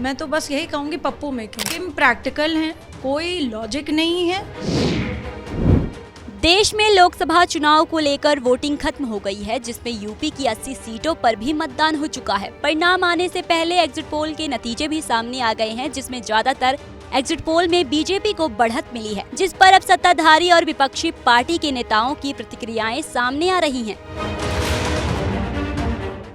मैं तो बस यही कहूँगी पप्पू मेकिंग, इम्प्रैक्टिकल हैं, कोई लॉजिक नहीं है। देश में लोकसभा चुनाव को लेकर वोटिंग खत्म हो गई है, जिसमें यूपी की 80 सीटों पर भी मतदान हो चुका है। परिणाम आने से पहले एग्जिट पोल के नतीजे भी सामने आ गए हैं, जिसमें ज्यादातर एग्जिट पोल में बीजेपी को बढ़त मिली है, जिस पर अब सत्ताधारी और विपक्षी पार्टी के नेताओं की प्रतिक्रियाएं सामने आ रही हैं।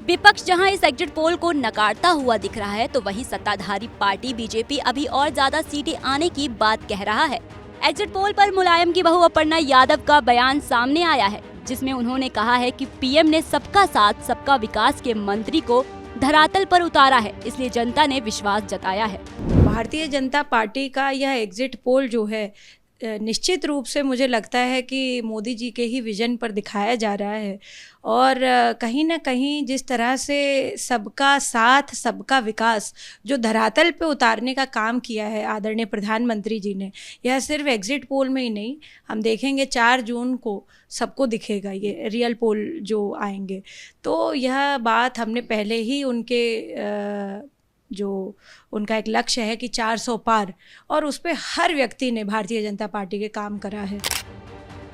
विपक्ष जहां इस एग्जिट पोल को नकारता हुआ दिख रहा है, तो वहीं सत्ताधारी पार्टी बीजेपी अभी और ज्यादा सीटें आने की बात कह रहा है। एग्जिट पोल पर मुलायम की बहू अपर्णा यादव का बयान सामने आया है, जिसमें उन्होंने कहा है कि पीएम ने सबका साथ सबका विकास के मंत्री को धरातल पर उतारा है, इसलिए जनता ने विश्वास जताया है। भारतीय जनता पार्टी का यह एग्जिट पोल जो है निश्चित रूप से मुझे लगता है कि मोदी जी के ही विजन पर दिखाया जा रहा है, और कहीं ना कहीं जिस तरह से सबका साथ सबका विकास जो धरातल पे उतारने का काम किया है आदरणीय प्रधानमंत्री जी ने, यह सिर्फ एग्जिट पोल में ही नहीं, हम देखेंगे 4 जून को सबको दिखेगा ये रियल पोल जो आएंगे। तो यह बात हमने पहले ही उनके जो उनका एक लक्ष्य है कि 400 पार, और उस पे हर व्यक्ति ने भारतीय जनता पार्टी के काम करा है।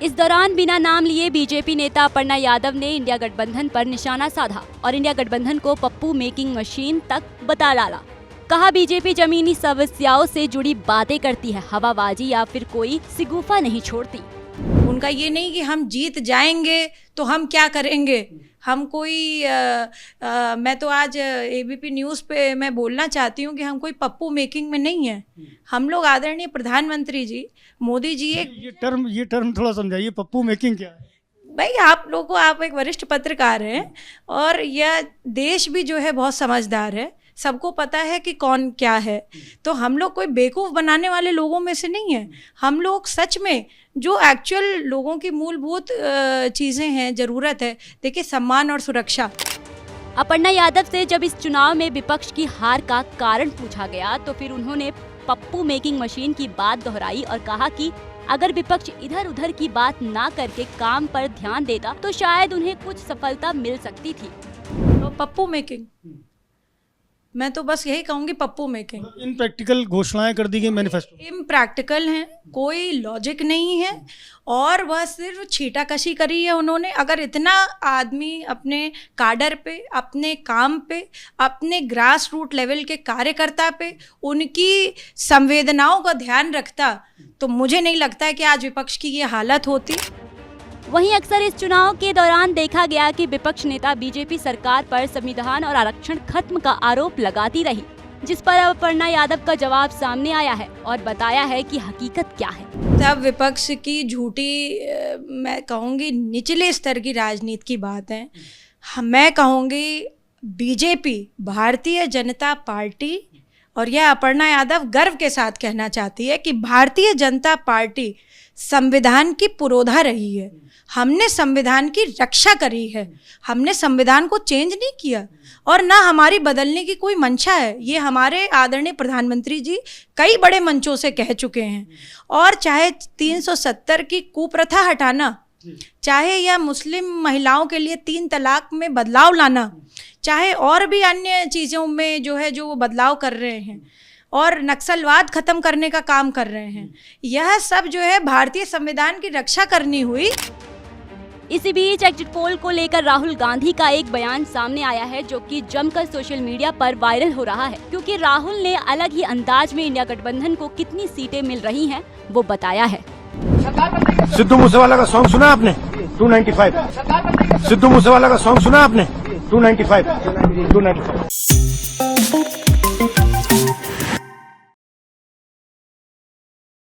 इस दौरान बिना नाम लिए बीजेपी नेता अपर्णा यादव ने इंडिया गठबंधन पर निशाना साधा और इंडिया गठबंधन को पप्पू मेकिंग मशीन तक बता डाला। कहा बीजेपी जमीनी समस्याओं से जुड़ी बातें करती है, हवाबाजी या फिर कोई सिगुफा नहीं छोड़ती। उनका ये नहीं कि हम जीत जाएंगे तो हम क्या करेंगे, हम कोई मैं तो आज एबीपी न्यूज़ पे मैं बोलना चाहती हूँ कि हम कोई पप्पू मेकिंग में नहीं है। हम लोग आदरणीय प्रधानमंत्री जी मोदी जी ये टर्म थोड़ा समझाइए, पप्पू मेकिंग क्या है? भाई आप एक वरिष्ठ पत्रकार हैं, और यह देश भी जो है बहुत समझदार है, सबको पता है कि कौन क्या है। तो हम लोग कोई बेवकूफ़ बनाने वाले लोगों में से नहीं है। हम लोग सच में जो एक्चुअल लोगों की मूलभूत चीज़ें हैं, ज़रूरत है, देखिए सम्मान और सुरक्षा। अपर्णा यादव से जब इस चुनाव में विपक्ष की हार का कारण पूछा गया, तो फिर उन्होंने पप्पू मेकिंग मशीन की बात दोहराई और कहा कि अगर विपक्ष इधर उधर की बात ना करके काम पर ध्यान देता तो शायद उन्हें कुछ सफलता मिल सकती थी। तो पप्पू मेकिंग, मैं तो बस यही कहूँगी पप्पू मेकिंग। इम्प्रैक्टिकल घोषणाएं कर दी गई मैनिफेस्टो, इम्प्रैक्टिकल हैं, कोई लॉजिक नहीं है, और वह सिर्फ छीटाकशी करी है उन्होंने। अगर इतना आदमी अपने काडर पे, अपने काम पे, अपने ग्रास रूट लेवल के कार्यकर्ता पे, उनकी संवेदनाओं का ध्यान रखता, तो मुझे नहीं लगता है कि आज विपक्ष की ये हालत होती। वहीं अक्सर इस चुनाव के दौरान देखा गया कि विपक्ष नेता बीजेपी सरकार पर संविधान और आरक्षण खत्म का आरोप लगाती रही, जिस पर अपर्णा यादव का जवाब सामने आया है और बताया है कि हकीकत क्या है। तब विपक्ष की झूठी, मैं कहूँगी निचले स्तर की राजनीति की बात है। मैं कहूँगी बीजेपी, भारतीय जनता पार्टी, और यह अपर्णा यादव गर्व के साथ कहना चाहती है कि भारतीय जनता पार्टी संविधान की पुरोधा रही है। हमने संविधान की रक्षा करी है, हमने संविधान को चेंज नहीं किया, और ना हमारी बदलने की कोई मंशा है। ये हमारे आदरणीय प्रधानमंत्री जी कई बड़े मंचों से कह चुके हैं। और चाहे 370 की कुप्रथा हटाना, चाहे या मुस्लिम महिलाओं के लिए 3 तलाक में बदलाव लाना, चाहे और भी अन्य चीज़ों में जो है जो वो बदलाव कर रहे हैं, और नक्सलवाद खत्म करने का काम कर रहे हैं, यह सब जो है भारतीय संविधान की रक्षा करनी हुई। इसी बीच एग्जिट पोल को लेकर राहुल गांधी का एक बयान सामने आया है, जो कि जमकर सोशल मीडिया पर वायरल हो रहा है, क्योंकि राहुल ने अलग ही अंदाज में इंडिया गठबंधन को कितनी सीटें मिल रही हैं वो बताया है। सिद्धू मूसेवाला का सॉन्ग सुना आपने? 295। सिद्धू मूसेवाला का सॉन्ग सुना आपने? 295।